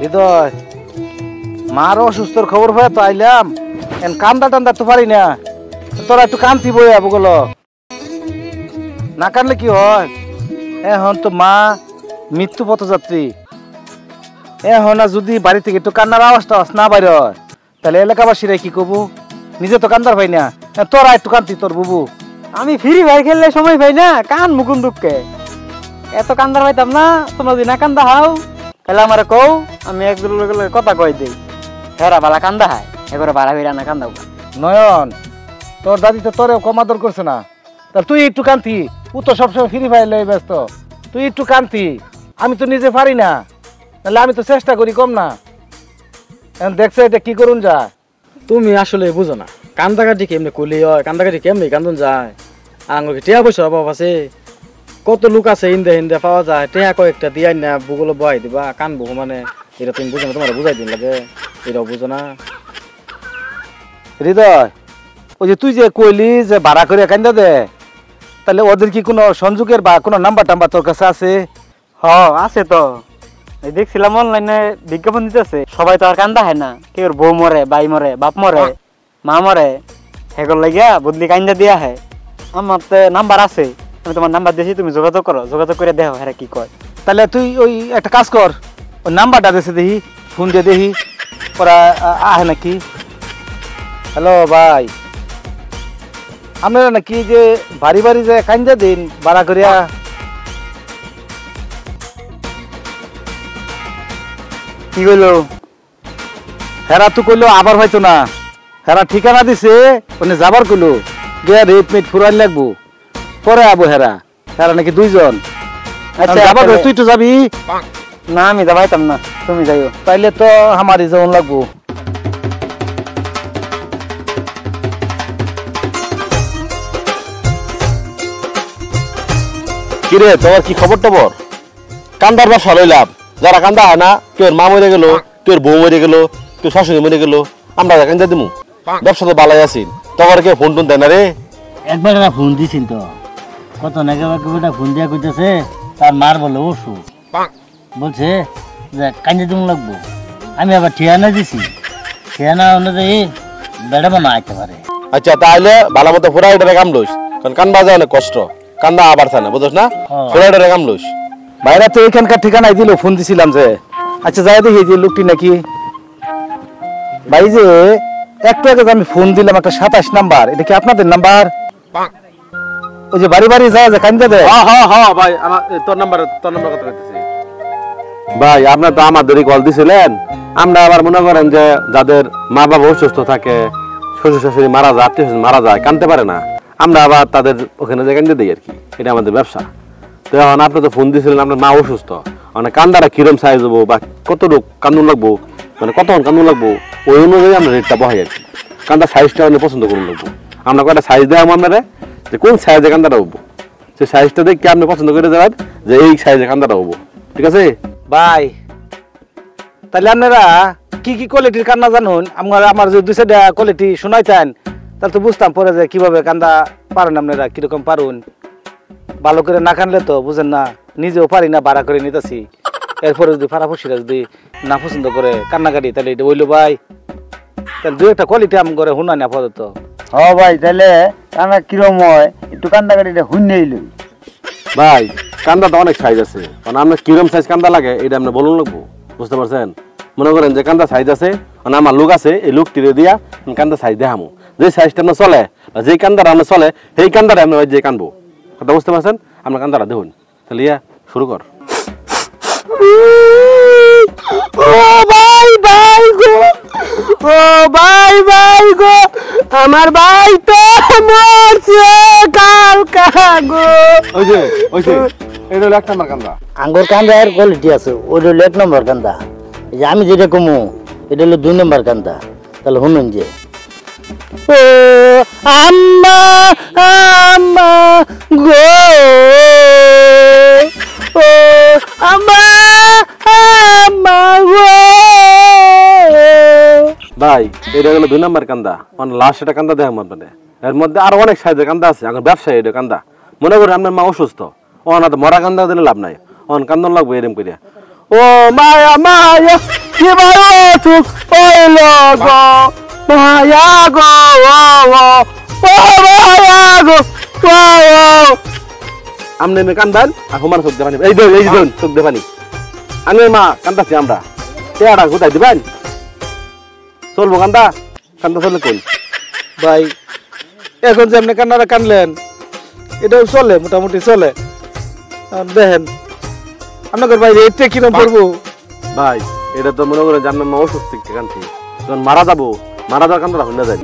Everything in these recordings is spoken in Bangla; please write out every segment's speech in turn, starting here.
হৃদয় মার অসুস্থর খবর পাই তো আইলাম এন কান্দা টান্দা তো পারি না তোরা একটু কান্তি বই আবো গেলো না কানলে কি হয় এখন তো মা মৃত্যু পথযাত্রী এখন যদি বাড়ি থেকে একটু কান্নার আওয়াজ টাওয়াজ না বাইর হয় তাহলে এলাকাবাসীরা কি করবো নিজে তো কান্দার পাই না তোরা একটু কান্তি তোর বুবু আমি ফ্রি ফায়ার খেললে সময় পাই না কান মুকুন দুঃখে এত কান্দার পাইতাম না তোমরা যদি না কান্দা হাও তাহলে আমার কও আমি একজন কথা কই দিই হেরা বালা কান্দা হায় এবারে বাড়া হইরা না কান্দা নয়ন তোর দাদি তো তোরেও কম আদর করছে না তা তুই একটু কান্তি ও তো সবসময় ফ্রি ফায়ার লই ব্যস্ত তুই একটু কান্তি আমি তো নিজে পারি না তাহলে আমি তো চেষ্টা করি কম না দেখছো এটা কি করুন যায় তুমি আসলে বুঝো না কান্দাকাটি কেমনে কলি হয় কান্দাকাটি কেমনে কান্দন যায় আঙুল টিয়া পয়সা অভাব আছে কত লোক আছে হিন্দে হিন্দে পাওয়া যায় টিয়া কয়েকটা দিয়াই না বুগুলো বহাই দিবা কান বুকু মানে এটা তুমি বুঝো না তোমার বুঝাই দিন লাগে এটাও বুঝো না হৃদয় ওই যে তুই যে কইলি যে ভাড়া করে কান্দা দে তাহলে ওদের কি কোনো সংযোগের বা কোনো নাম্বার টাম্বার তোর কাছে আছে আছে তো দেখছিলাম অনলাইনে বিজ্ঞাপন দিতেছে সবাই তো আর কান্দা হয় না কেউ বউ মরে বাই মরে বাপ মরে মা মরে হেগর লাগিয়া বদলি কান্দা দিয়া হয় আমার তো নাম্বার আছে আমি তোমার নাম্বার দিয়েছি তুমি যোগাযোগ করো যোগাযোগ করে দেখো হ্যাঁ কি কয় তাহলে তুই ওই একটা কাজ কর ওই নাম্বারটা দিয়েছে দেখি ফোন দিয়ে দেখি ওরা আহে নাকি হ্যালো ভাই আপনারা নাকি যে বাড়ি বাড়ি যে কান্দা দিন ভাড়া করিয়া কি কইলো হেরা তো কইলো আবার হয়তো না হেরা ঠিকানা দিছে ওনে যাবার কইলো গিয়া রেট মেট ফুরান লাগবো পরে আবো হেরা হেরা নাকি দুইজন আচ্ছা যাবার তুই তো যাবি না আমি যাবাইতাম না তুমি যাইও তাইলে তো আমারই যেমন লাগবো কিরে তোমার কি খবর টবর কান্দার ব্যবসা লইলাম যারা কান্দা হয় না কেউ মা মরে গেল কেউ বউ মরে গেল কেউ শাশুড়ি মরে গেল আমরা কান্দা দিমু ব্যবসা তো বালাই আছি তখন কেউ ফোন টোন দেয় না রে একবার একটা ফোন দিছিন তো কত নাকি ফোন দিয়া কইতেছে তার মার বলে অসুখ বলছে যে কান্দে তুমি লাগবো আমি আবার ঠিয়ানা দিছি ঠিয়ানা অনুযায়ী বেড়াবো না আইতে পারে আচ্ছা তাহলে ভালো মতো ফোরাইটারে কাম লইস কারণ কান্দা যায় অনেক কষ্ট কান্দা আবার থাকে না বুঝছ না ফোরাইটারে কাম লইস বাইরে তো এখানকার ঠিকানাই দিল ফোন দিছিলাম যে আচ্ছা যাই দেখি যে লোকটি নাকি ভাই যে একটু আগে আমি ফোন দিলাম একটা 27 নাম্বার এটা কি আপনাদের নাম্বার ওই যে বাড়ি বাড়ি যায় যে কান্দা দেয় হ্যাঁ ভাই আমার তোর নাম্বার কথা কইতেছি ভাই আপনার তো আমাদেরই কল দিছিলেন আমরা আবার মনে করেন যে যাদের মা বাবা অসুস্থ থাকে শ্বশুর শাশুড়ি মারা যায় আত্মীয় মারা যায় কানতে পারে না আমরা আবার তাদের ওখানে যে কান্দে দিই আর কি এটা আমাদের ব্যবসা তো এখন আপনি তো ফোন দিয়েছিলেন আপনার মা অসুস্থ মানে কান্দাটা কিরম সাইজ হবো বা কতটুকু কান্দুন লাগবো মানে কতক্ষণ কান্দুন লাগবো ওই অনুযায়ী আমরা রেটটা বহাই আর কি কান্দার সাইজটা আপনি পছন্দ করুন লাগবো আমরা কয়েকটা সাইজ দেয় আপনারা যে কোন সাইজে কান্দাটা হবো সেই সাইজটা দেখে আপনি পছন্দ করে দেবেন যে এই সাইজে কান্দাটা হবো ঠিক আছে ভাই তাহলে আপনারা কি কি কোয়ালিটির কান্না জানুন আমার যে 200টা কোয়ালিটি শোনাইতেন তাহলে তো বুঝতাম পরে যে কিভাবে কান্দা পারেন আপনারা কিরকম পারুন ভালো করে না কানলে তো বুঝেন না নিজেও পারি না ভাড়া করে নিতেছি এরপরে যদি ফারাফুসিরা যদি না পছন্দ করে কান্নাকাটি তাহলে এটা বললো ভাই তাহলে 2-1টা কোয়ালিটি আমি করে শুনা না আপাতত ভাই তাহলে কান্না কিরম হয় একটু কান্দাকাটিটা হুন্নেই লই ভাই কান্দাটা অনেক সাইজ আছে মানে আপনার কিরম সাইজ কান্দা লাগে এটা আপনি বলুন লাগবো বুঝতে পারছেন মনে করেন যে কান্দা সাইজ আছে মানে আমার লোক আছে এই লোকটিরে দিয়া কান্দা সাইজ দেখামো যে সাইজটা আপনার চলে যে কান্দাটা আপনার চলে সেই কান্দাটা আপনি যে কানবো কথা বুঝতে পারছেন আপনার কান্দাটা দেখুন তাহলে ইয়া শুরু কর ও ভাই ভাই গো ও ভাই ভাই গো আমার ভাই তো মরছে কালকা গো ওই যে এটা হলো 1 নম্বর কান্দা আঙ্গুর কান্দা এর কোয়ালিটি আছে ওইটা হলো 1 নম্বর কান্দা এই যে আমি যেটা কমু এটা হলো 2 নম্বর কান্দা তাহলে শুনুন যে ও আম্মা আম্মা গো ও আম্মা আম্মা গো ভাই এটা হলো 2 নম্বর কান্দা মানে লাস্ট এটা কান্দা দেখাম আপনাদের এর মধ্যে আরো অনেক সাইজের কান্দা আছে এখন ব্যবসায়ী এটা কান্দা মনে করেন আপনার মা অসুস্থ ও না তো মরা কান্দা দিলে লাভ নাই অন কান্দন লাগবে এরকম করিয়া ও মায়া মায়া কি ভাই অসুখ হইল গো মায়া গো ও মায়া গো আমনে মে কান্দান আর হুমার চোখ দেবানি এই দেখুন চোখ দেবানি আমি মা কান্দাছি আমরা তেয়াটা কোথায় দিবেন চলবো কান্দা কান্দা চললে কোন ভাই এখন যে আপনি কান্নাটা কানলেন এটাও চলে মোটামুটি চলে দেখেন আপনাদের ভাই রেটটা কিরম করবো ভাই এটা তো মনে করেন জানার মা অসুস্থ কান্তি যখন মারা যাবো মারা যাওয়ার কান্দা হইনা যায়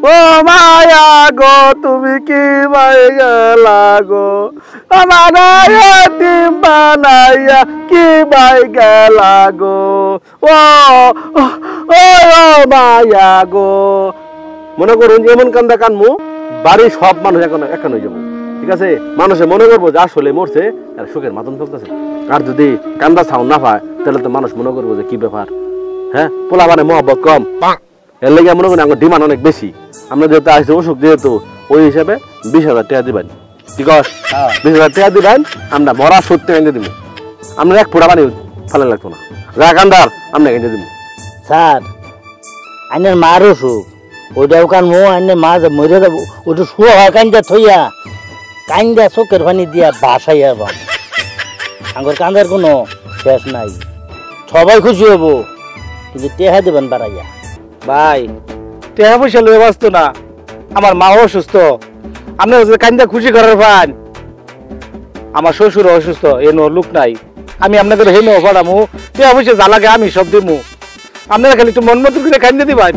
ও মায়া গো তুমি কি মাই গেলা গো আমার টিম বানাইয়া কি মাই গেলা গো ও ও মায়া গো মনে করুন এমন কান্দা কানমু বাড়ির সব মানুষ এখন হয়ে যাবো ঠিক আছে মানুষে মনে করবো যে আসলে মরছে আর সুখের মাতন চলতেছে আর যদি কান্দা সাউন্ড না পায় তাহলে তো মানুষ মনে করবো যে কি ব্যাপার হ্যাঁ পোলা মানে মহব্বত কম এর লেগে মনে করি আমার ডিমান্ড অনেক বেশি আমরা যেহেতু আসছি অসুখ যেহেতু ওই হিসাবে 20,000 টাকা দিবেন ঠিক আছে 20,000 টাকা দিবেন আমরা মরা সত্যি এনে দিব আমরা এক ফোঁটা পানি ফেলে লাগতো না যা কান্দার আমরা এনে দিব স্যার আইনের মার অসুখ ওইটাও কান মো আইনের মা মরে যাবো ওইটা শুয়ে হয় কান্দা থইয়া কান্দা চোখের পানি দিয়া বাসাইয়া বাম আঙ্গর কান্দার কোনো শেষ নাই সবাই খুশি হবো কিন্তু টেহা দেবেন বাড়াইয়া ভাই টাকা পয়সা লয়ে বাঁচত না আমার মা অসুস্থ আপনার যদি কান্দা খুশি করার পান আমার শ্বশুর অসুস্থ এনো লোক নাই আমি আপনাদের হেনো পড়ামু টাকা পয়সা যা লাগে আমি সব দিমু আপনারা খালি একটু মন মতো করে কান্দা দিবেন